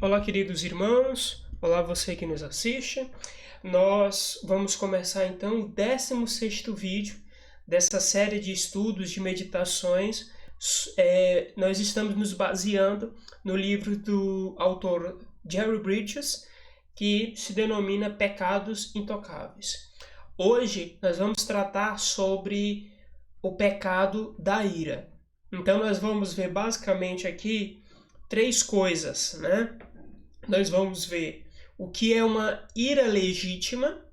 Olá, queridos irmãos. Olá, você que nos assiste. Nós vamos começar então o 16º vídeo dessa série de estudos, de meditações. Nós estamos nos baseando no livro do autor Jerry Bridges, que se denomina Pecados Intocáveis. Hoje nós vamos tratar sobre o pecado da ira. Então nós vamos ver basicamente aqui três coisas, né? Nós vamos ver o que é uma ira legítima,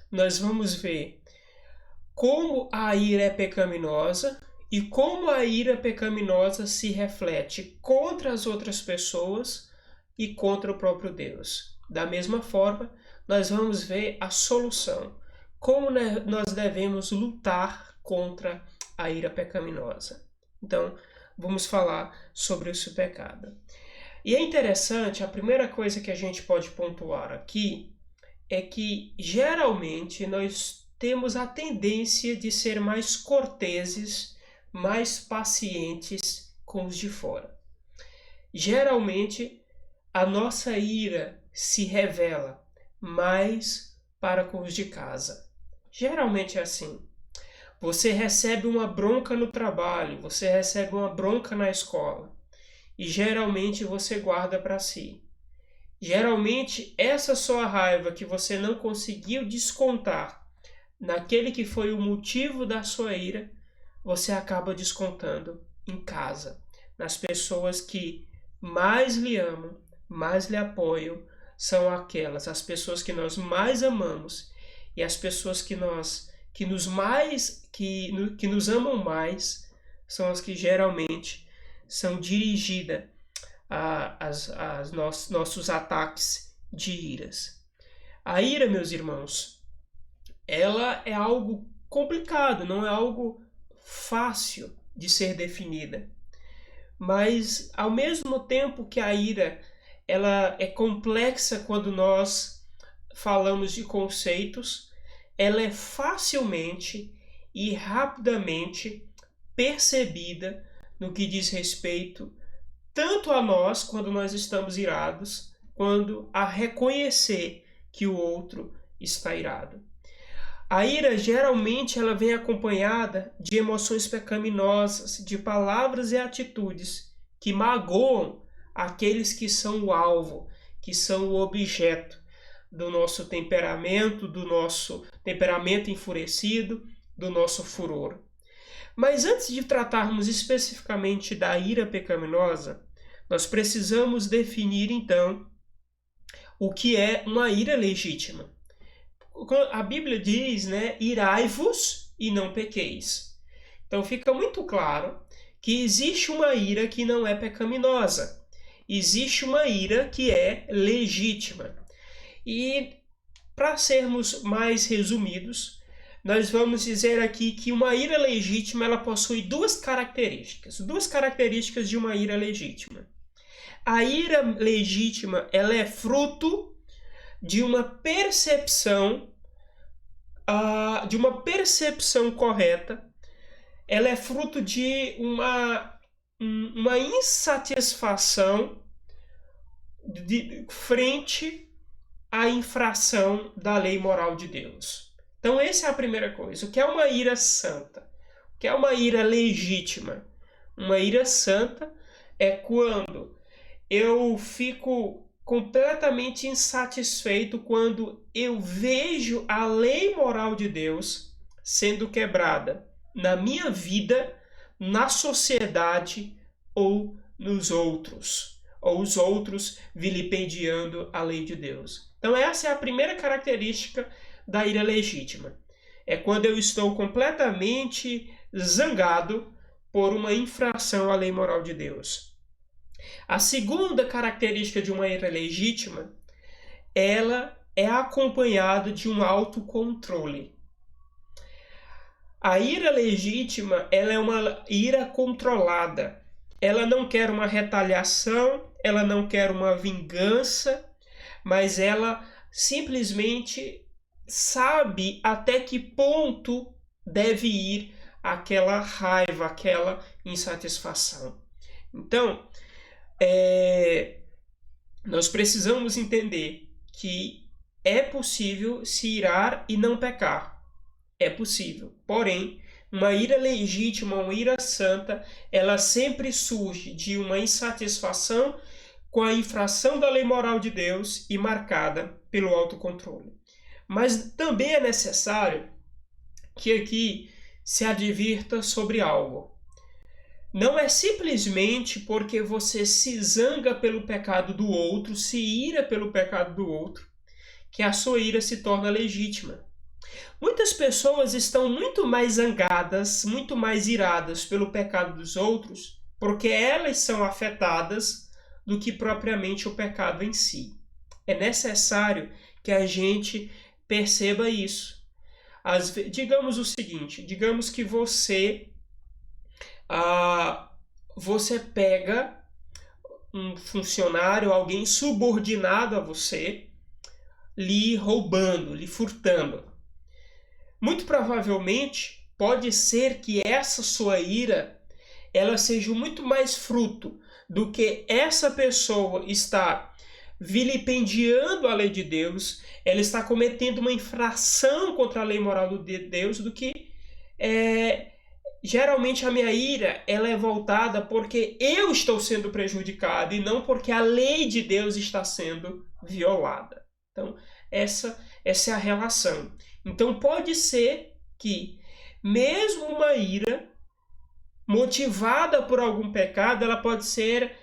nós vamos ver como a ira é pecaminosa e como a ira pecaminosa se reflete contra as outras pessoas e contra o próprio Deus. Da mesma forma, nós vamos ver a solução, como nós devemos lutar contra a ira pecaminosa. Então, vamos falar sobre esse pecado. E é interessante, a primeira coisa que a gente pode pontuar aqui é que geralmente nós temos a tendência de ser mais corteses, mais pacientes com os de fora. Geralmente a nossa ira se revela mais para com os de casa. Geralmente é assim. Você recebe uma bronca no trabalho, você recebe uma bronca na escola. E geralmente você guarda para si. Geralmente essa sua raiva que você não conseguiu descontar naquele que foi o motivo da sua ira, você acaba descontando em casa, nas pessoas que mais lhe amam, mais lhe apoiam, são as pessoas que nós mais amamos e as pessoas que nos amam mais são as que geralmente são dirigidas a nossos ataques de iras. A ira, meus irmãos, ela é algo complicado, não é algo fácil de ser definida. Mas, ao mesmo tempo que a ira ela é complexa quando nós falamos de conceitos, ela é facilmente e rapidamente percebida no que diz respeito tanto a nós, quando nós estamos irados, quanto a reconhecer que o outro está irado. A ira, geralmente, ela vem acompanhada de emoções pecaminosas, de palavras e atitudes que magoam aqueles que são o alvo, que são o objeto do nosso temperamento enfurecido, do nosso furor. Mas antes de tratarmos especificamente da ira pecaminosa, nós precisamos definir então o que é uma ira legítima. A Bíblia diz, né, irai-vos e não pequeis. Então fica muito claro que existe uma ira que não é pecaminosa. Existe uma ira que é legítima. E para sermos mais resumidos, nós vamos dizer aqui que uma ira legítima ela possui duas características de uma ira legítima. A ira legítima ela é fruto de uma percepção correta, ela é fruto de uma insatisfação frente à infração da lei moral de Deus. Então essa é a primeira coisa. O que é uma ira santa? O que é uma ira legítima? Uma ira santa é quando eu fico completamente insatisfeito quando eu vejo a lei moral de Deus sendo quebrada na minha vida, na sociedade ou nos outros, ou os outros vilipendiando a lei de Deus. Então essa é a primeira característica da ira legítima. É quando eu estou completamente zangado por uma infração à lei moral de Deus. A segunda característica de uma ira legítima, ela é acompanhada de um autocontrole. A ira legítima, ela é uma ira controlada. Ela não quer uma retaliação, ela não quer uma vingança, mas ela simplesmente sabe até que ponto deve ir aquela raiva, aquela insatisfação. Então, nós precisamos entender que é possível se irar e não pecar. É possível. Porém, uma ira legítima, uma ira santa, ela sempre surge de uma insatisfação com a infração da lei moral de Deus e marcada pelo autocontrole. Mas também é necessário que aqui se advirta sobre algo. Não é simplesmente porque você se zanga pelo pecado do outro, se ira pelo pecado do outro, que a sua ira se torna legítima. Muitas pessoas estão muito mais zangadas, muito mais iradas pelo pecado dos outros, porque elas são afetadas do que propriamente o pecado em si. É necessário que a gente perceba isso. Digamos o seguinte, digamos que você pega um funcionário, alguém subordinado a você, lhe roubando, lhe furtando. Muito provavelmente, pode ser que essa sua ira ela seja muito mais fruto do que essa pessoa está vilipendiando a lei de Deus, ela está cometendo uma infração contra a lei moral de Deus, do que geralmente a minha ira ela é voltada porque eu estou sendo prejudicado e não porque a lei de Deus está sendo violada. Então, essa é a relação. Então, pode ser que, mesmo uma ira motivada por algum pecado, ela pode ser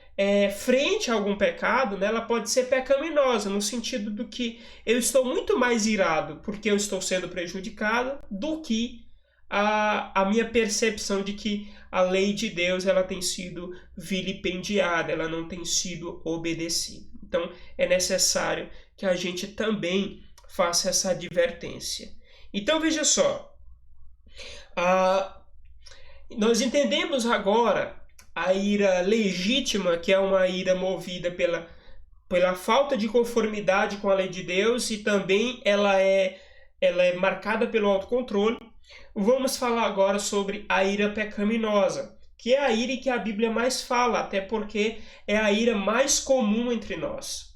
frente a algum pecado, né? Ela pode ser pecaminosa, no sentido do que eu estou muito mais irado porque eu estou sendo prejudicado do que a minha percepção de que a lei de Deus ela tem sido vilipendiada, ela não tem sido obedecida. Então, é necessário que a gente também faça essa advertência. Então, veja só. Nós entendemos agora a ira legítima, que é uma ira movida pela falta de conformidade com a lei de Deus, e também ela é marcada pelo autocontrole. Vamos falar agora sobre a ira pecaminosa, que é a ira que a Bíblia mais fala, até porque é a ira mais comum entre nós.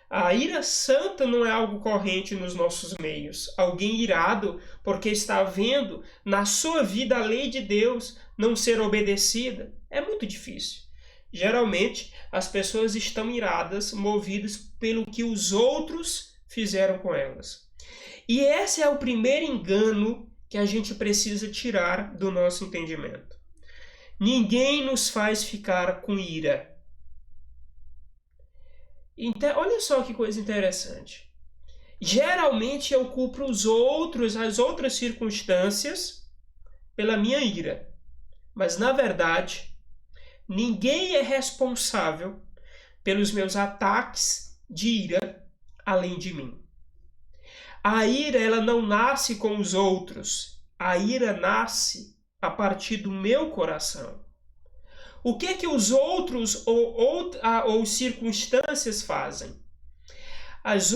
A ira santa não é algo corrente nos nossos meios. Alguém irado porque está vendo na sua vida a lei de Deus não ser obedecida é muito difícil. Geralmente, as pessoas estão iradas, movidas pelo que os outros fizeram com elas. E esse é o primeiro engano que a gente precisa tirar do nosso entendimento. Ninguém nos faz ficar com ira. Então, olha só que coisa interessante. Geralmente eu culpo os outros, as outras circunstâncias, pela minha ira. Mas, na verdade, ninguém é responsável pelos meus ataques de ira além de mim. A ira, ela não nasce com os outros. A ira nasce a partir do meu coração. O que os outros ou circunstâncias fazem?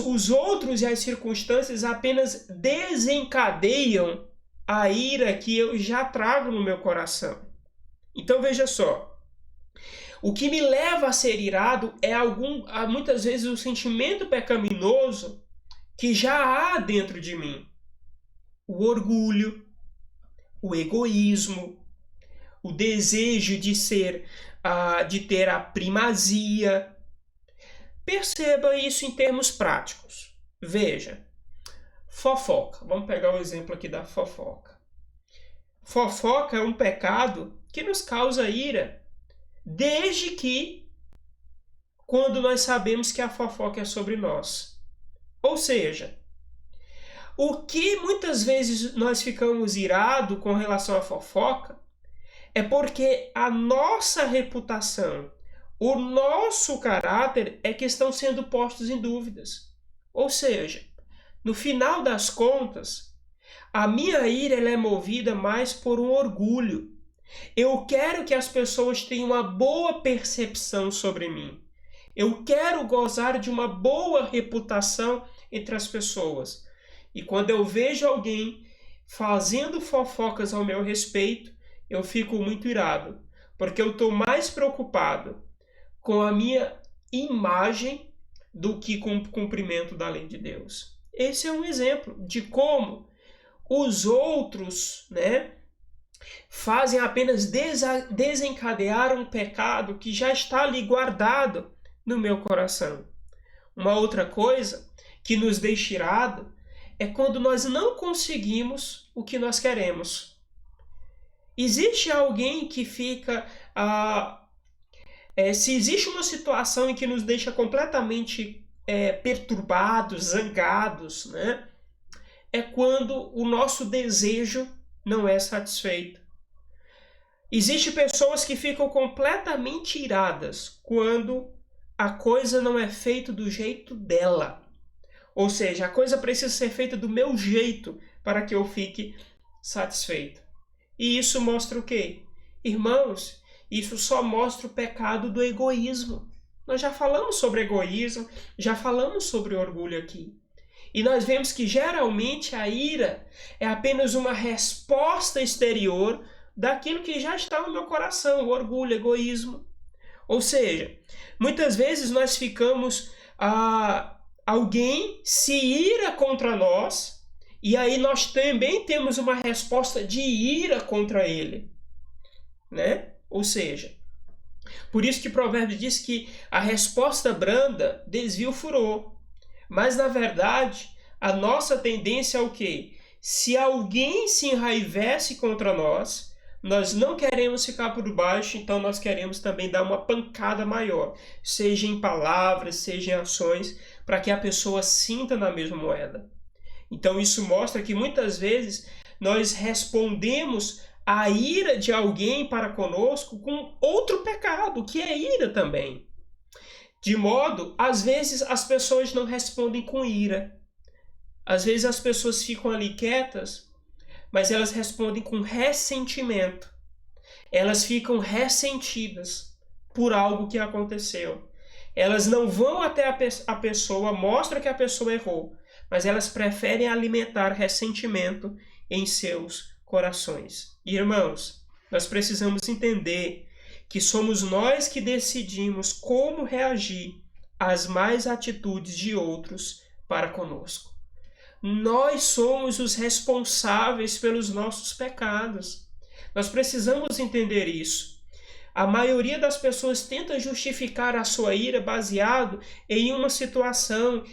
Os outros e as circunstâncias apenas desencadeiam a ira que eu já trago no meu coração. Então veja só, o que me leva a ser irado é muitas vezes o sentimento pecaminoso que já há dentro de mim. O orgulho, o egoísmo, o desejo de ter a primazia. Perceba isso em termos práticos. Veja, fofoca. Vamos pegar o exemplo aqui da fofoca. Fofoca é um pecado que nos causa ira, desde que quando nós sabemos que a fofoca é sobre nós. Ou seja, o que muitas vezes nós ficamos irados com relação à fofoca é porque a nossa reputação, o nosso caráter é que estão sendo postos em dúvidas. Ou seja, no final das contas, a minha ira ela é movida mais por um orgulho. Eu quero que as pessoas tenham uma boa percepção sobre mim. Eu quero gozar de uma boa reputação entre as pessoas. E quando eu vejo alguém fazendo fofocas ao meu respeito, eu fico muito irado, porque eu estou mais preocupado com a minha imagem do que com o cumprimento da lei de Deus. Esse é um exemplo de como os outros, né, fazem apenas desencadear um pecado que já está ali guardado no meu coração. Uma outra coisa que nos deixa irado é quando nós não conseguimos o que nós queremos. Existe alguém que fica... se existe uma situação em que nos deixa completamente perturbados, zangados, né? É quando o nosso desejo não é satisfeito. Existem pessoas que ficam completamente iradas quando a coisa não é feita do jeito dela. Ou seja, a coisa precisa ser feita do meu jeito para que eu fique satisfeito. E isso mostra o quê? Irmãos, isso só mostra o pecado do egoísmo. Nós já falamos sobre egoísmo, já falamos sobre orgulho aqui. E nós vemos que geralmente a ira é apenas uma resposta exterior daquilo que já está no meu coração, o orgulho, o egoísmo. Ou seja, muitas vezes nós ficamos... alguém se ira contra nós, e aí nós também temos uma resposta de ira contra ele, né? Ou seja, por isso que o provérbio diz que a resposta branda desvia o furor. Mas, na verdade, a nossa tendência é o quê? Se alguém se enraivece contra nós, nós não queremos ficar por baixo, então nós queremos também dar uma pancada maior, seja em palavras, seja em ações, para que a pessoa sinta na mesma moeda. Então isso mostra que muitas vezes nós respondemos à ira de alguém para conosco com outro pecado, que é ira também. De modo, às vezes as pessoas não respondem com ira. Às vezes as pessoas ficam ali quietas, mas elas respondem com ressentimento. Elas ficam ressentidas por algo que aconteceu. Elas não vão até a pessoa, mostram que a pessoa errou, mas elas preferem alimentar ressentimento em seus corações. Irmãos, nós precisamos entender que somos nós que decidimos como reagir às más atitudes de outros para conosco. Nós somos os responsáveis pelos nossos pecados. Nós precisamos entender isso. A maioria das pessoas tenta justificar a sua ira baseado em uma situação,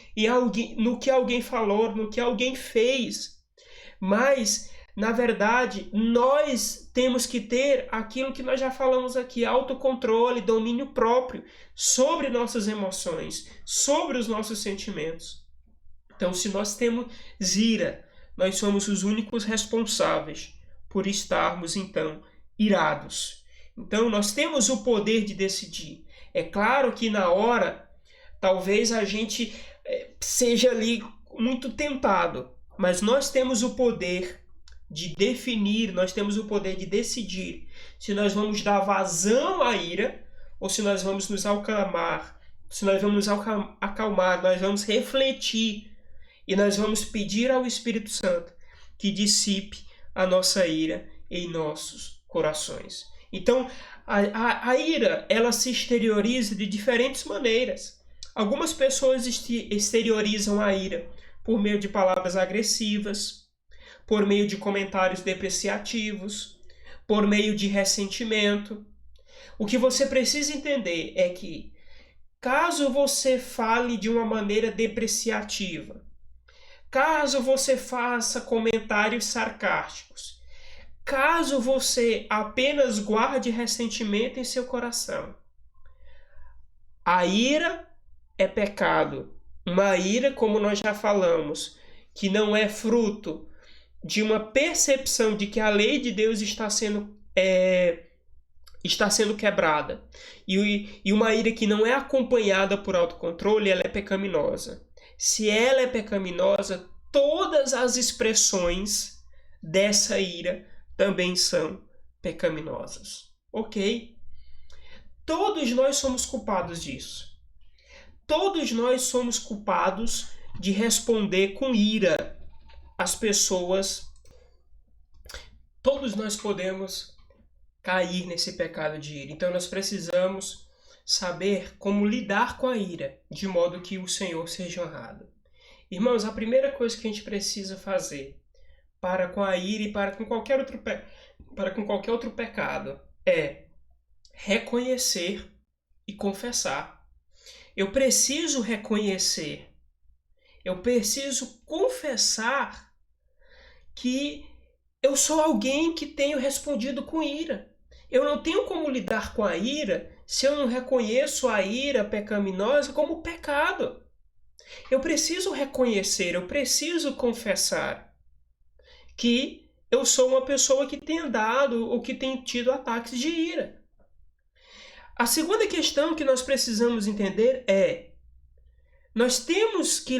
no que alguém falou, no que alguém fez. Mas, na verdade, nós temos que ter aquilo que nós já falamos aqui, autocontrole, domínio próprio sobre nossas emoções, sobre os nossos sentimentos. Então, se nós temos ira, nós somos os únicos responsáveis por estarmos, então, irados. Então, nós temos o poder de decidir. É claro que na hora, talvez a gente seja ali muito tentado, mas nós temos o poder de definir, nós temos o poder de decidir se nós vamos dar vazão à ira ou se nós vamos nos acalmar, nós vamos refletir e nós vamos pedir ao Espírito Santo que dissipe a nossa ira em nossos corações. Então, a ira, ela se exterioriza de diferentes maneiras. Algumas pessoas exteriorizam a ira por meio de palavras agressivas, por meio de comentários depreciativos, por meio de ressentimento. O que você precisa entender é que, caso você fale de uma maneira depreciativa, caso você faça comentários sarcásticos, caso você apenas guarde ressentimento em seu coração, a ira é pecado. Uma ira, como nós já falamos, que não é fruto de uma percepção de que a lei de Deus está sendo quebrada. E uma ira que não é acompanhada por autocontrole, ela é pecaminosa. Se ela é pecaminosa, todas as expressões dessa ira também são pecaminosas. Ok? Todos nós somos culpados disso. Todos nós somos culpados de responder com ira às pessoas. Todos nós podemos cair nesse pecado de ira. Então nós precisamos saber como lidar com a ira, de modo que o Senhor seja honrado. Irmãos, a primeira coisa que a gente precisa fazer para com a ira e para com qualquer outro pecado é reconhecer e confessar. Eu preciso reconhecer, eu preciso confessar que eu sou alguém que tenho respondido com ira. Eu não tenho como lidar com a ira se eu não reconheço a ira pecaminosa como pecado. Eu preciso reconhecer, eu preciso confessar que eu sou uma pessoa que tem andado ou que tem tido ataques de ira. A segunda questão que nós precisamos entender é: nós temos que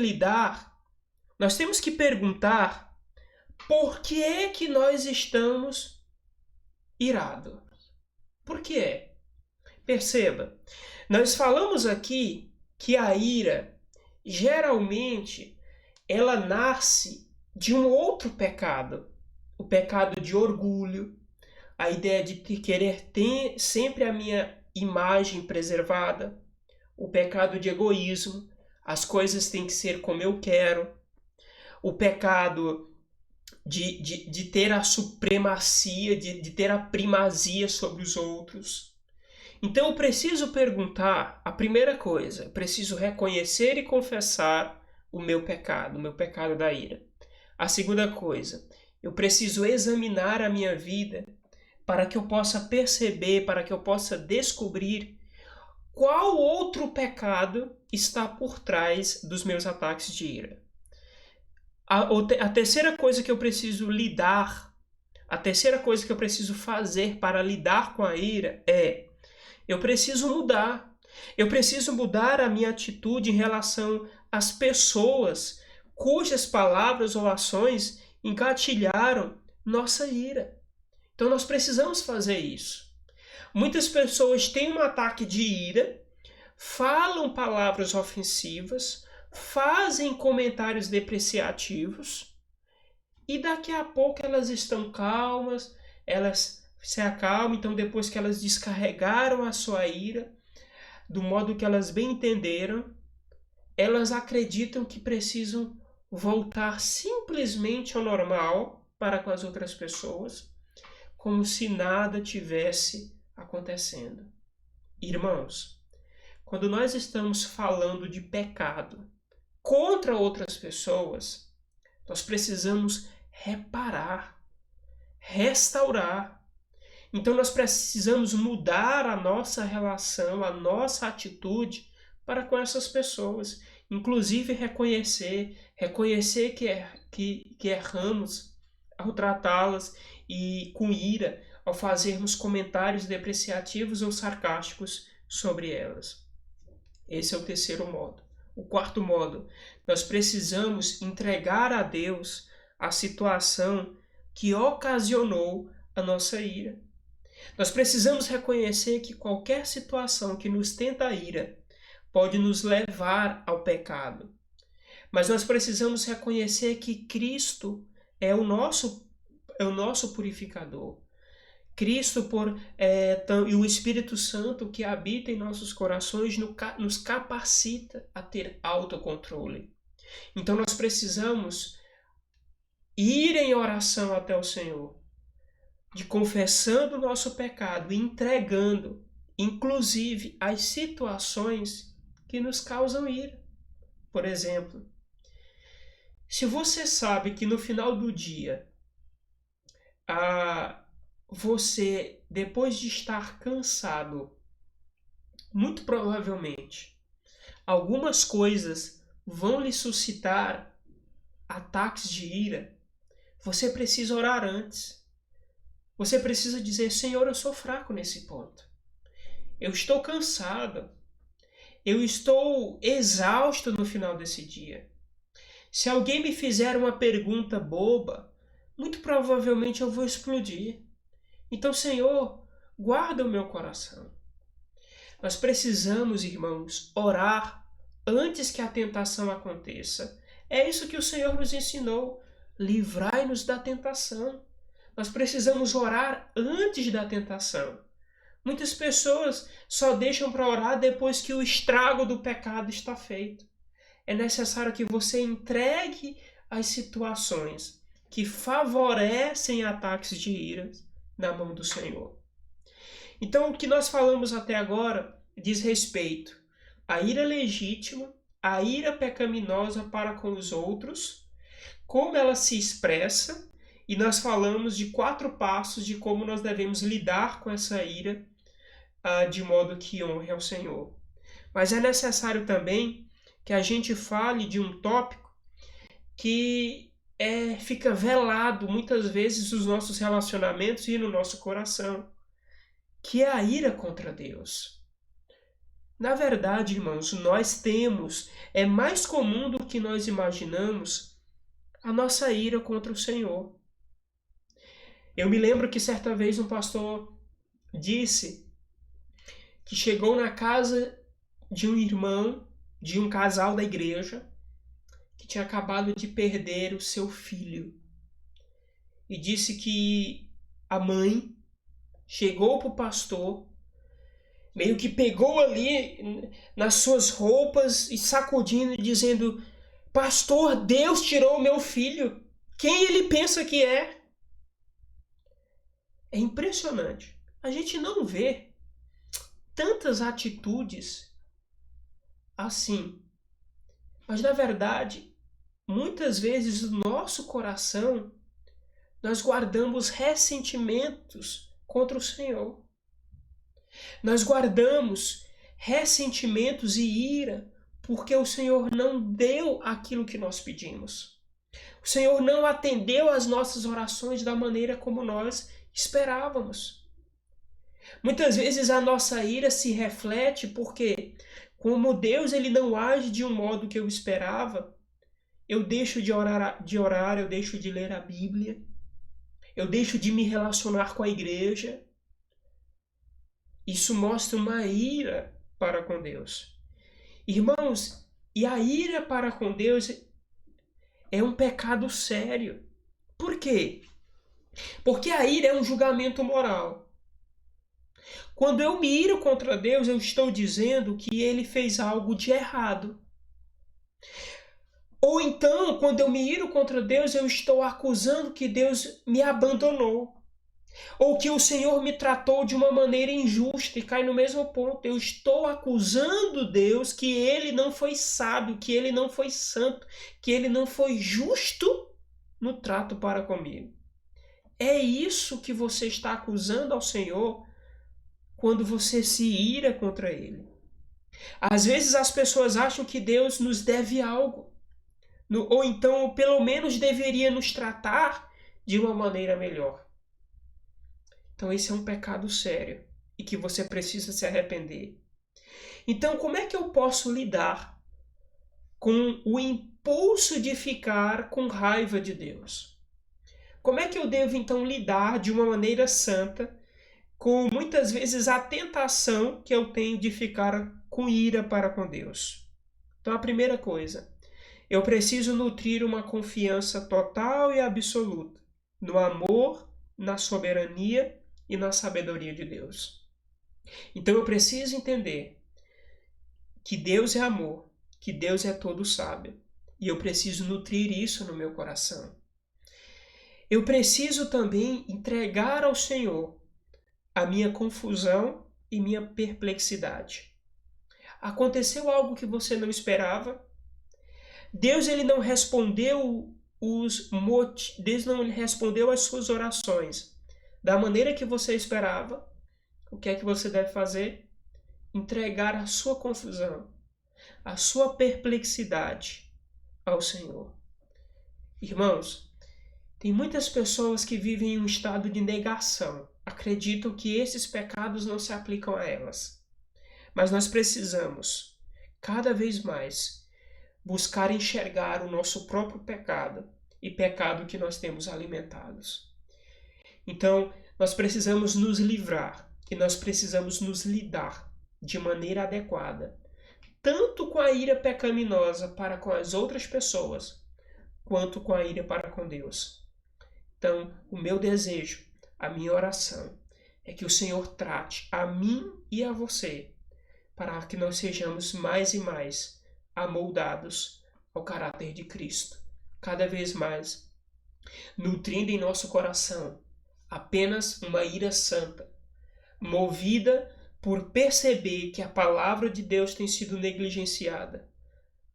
perguntar por que é que nós estamos irados. Por que é? Perceba, nós falamos aqui que a ira, geralmente, ela nasce de um outro pecado. O pecado de orgulho, a ideia de querer ter sempre a minha imagem preservada, o pecado de egoísmo, as coisas têm que ser como eu quero, o pecado de ter a supremacia, de ter a primazia sobre os outros. Então eu preciso perguntar, a primeira coisa, eu preciso reconhecer e confessar o meu pecado da ira. A segunda coisa, eu preciso examinar a minha vida para que eu possa perceber, para que eu possa descobrir qual outro pecado está por trás dos meus ataques de ira. A terceira coisa que eu preciso fazer para lidar com a ira é: eu preciso mudar. Eu preciso mudar a minha atitude em relação às pessoas cujas palavras ou ações engatilharam nossa ira. Então nós precisamos fazer isso. Muitas pessoas têm um ataque de ira, falam palavras ofensivas, fazem comentários depreciativos e daqui a pouco elas estão calmas, elas se acalmam. Então, depois que elas descarregaram a sua ira do modo que elas bem entenderam, elas acreditam que precisam voltar simplesmente ao normal para com as outras pessoas, como se nada tivesse acontecendo. Irmãos, quando nós estamos falando de pecado contra outras pessoas, nós precisamos reparar, restaurar. Então nós precisamos mudar a nossa relação, a nossa atitude para com essas pessoas. Inclusive reconhecer que erramos ao tratá-las e com ira, ao fazermos comentários depreciativos ou sarcásticos sobre elas. Esse é o terceiro modo. O quarto modo, nós precisamos entregar a Deus a situação que ocasionou a nossa ira. Nós precisamos reconhecer que qualquer situação que nos tenta a ira pode nos levar ao pecado. Mas nós precisamos reconhecer que Cristo é o nosso purificador. Cristo e o Espírito Santo que habita em nossos corações nos capacita a ter autocontrole. Então nós precisamos ir em oração até o Senhor, de confessando o nosso pecado e entregando, inclusive, as situações que nos causam ira. Por exemplo, se você sabe que no final do dia, você, depois de estar cansado, muito provavelmente, algumas coisas vão lhe suscitar ataques de ira, você precisa orar antes. Você precisa dizer: Senhor, eu sou fraco nesse ponto. Eu estou cansado. Eu estou exausto no final desse dia. Se alguém me fizer uma pergunta boba, muito provavelmente eu vou explodir. Então, Senhor, guarda o meu coração. Nós precisamos, irmãos, orar antes que a tentação aconteça. É isso que o Senhor nos ensinou. Livrai-nos da tentação. Nós precisamos orar antes da tentação, Muitas pessoas só deixam para orar depois que o estrago do pecado está feito. É necessário que você entregue as situações que favorecem ataques de ira na mão do Senhor. Então, o que nós falamos até agora diz respeito à ira legítima, à ira pecaminosa para com os outros, como ela se expressa, e nós falamos de 4 passos de como nós devemos lidar com essa ira de modo que honre ao Senhor. Mas é necessário também que a gente fale de um tópico que fica velado muitas vezes nos nossos relacionamentos e no nosso coração, que é a ira contra Deus. Na verdade, irmãos, nós temos, é mais comum do que nós imaginamos, a nossa ira contra o Senhor. Eu me lembro que certa vez um pastor disse que chegou na casa de um irmão, de um casal da igreja, que tinha acabado de perder o seu filho. E disse que a mãe chegou para o pastor, meio que pegou ali nas suas roupas e sacudindo, dizendo: pastor, Deus tirou meu filho. Quem ele pensa que é? É impressionante. A gente não vê tantas atitudes assim. Mas, na verdade, muitas vezes no nosso coração nós guardamos ressentimentos contra o Senhor. Nós guardamos ressentimentos e ira porque o Senhor não deu aquilo que nós pedimos. O Senhor não atendeu às nossas orações da maneira como nós esperávamos. Muitas vezes a nossa ira se reflete porque, como Deus ele não age de um modo que eu esperava, eu deixo de orar, eu deixo de ler a Bíblia, eu deixo de me relacionar com a igreja. Isso mostra uma ira para com Deus. Irmãos, e a ira para com Deus é um pecado sério. Por quê? Porque a ira é um julgamento moral. Quando eu me iro contra Deus, eu estou dizendo que ele fez algo de errado. Ou então, quando eu me iro contra Deus, eu estou acusando que Deus me abandonou. Ou que o Senhor me tratou de uma maneira injusta, e cai no mesmo ponto. Eu estou acusando Deus que ele não foi sábio, que ele não foi santo, que ele não foi justo no trato para comigo. É isso que você está acusando ao Senhor quando você se ira contra ele. Às vezes as pessoas acham que Deus nos deve algo, ou então pelo menos deveria nos tratar de uma maneira melhor. Então esse é um pecado sério e que você precisa se arrepender. Então como é que eu posso lidar com o impulso de ficar com raiva de Deus? Como é que eu devo então lidar de uma maneira santa com muitas vezes a tentação que eu tenho de ficar com ira para com Deus? Então a primeira coisa, eu preciso nutrir uma confiança total e absoluta no amor, na soberania e na sabedoria de Deus. Então eu preciso entender que Deus é amor, que Deus é todo sábio, e eu preciso nutrir isso no meu coração. Eu preciso também entregar ao Senhor a minha confusão e minha perplexidade. Aconteceu algo que você não esperava? Deus ele não respondeu Deus não respondeu às suas orações da maneira que você esperava. O que é que você deve fazer? Entregar a sua confusão, a sua perplexidade ao Senhor. Irmãos, tem muitas pessoas que vivem em um estado de negação. Acreditam que esses pecados não se aplicam a elas. Mas nós precisamos, cada vez mais, buscar enxergar o nosso próprio pecado e pecado que nós temos alimentados. Então, nós precisamos nos livrar e nós precisamos nos lidar de maneira adequada, tanto com a ira pecaminosa para com as outras pessoas, quanto com a ira para com Deus. Então, o meu desejo, a minha oração, é que o Senhor trate a mim e a você, para que nós sejamos mais e mais amoldados ao caráter de Cristo, cada vez mais, nutrindo em nosso coração apenas uma ira santa, movida por perceber que a palavra de Deus tem sido negligenciada,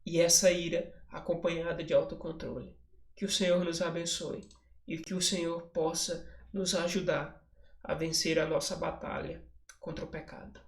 e essa ira acompanhada de autocontrole. Que o Senhor nos abençoe e que o Senhor possa nos ajudar a vencer a nossa batalha contra o pecado.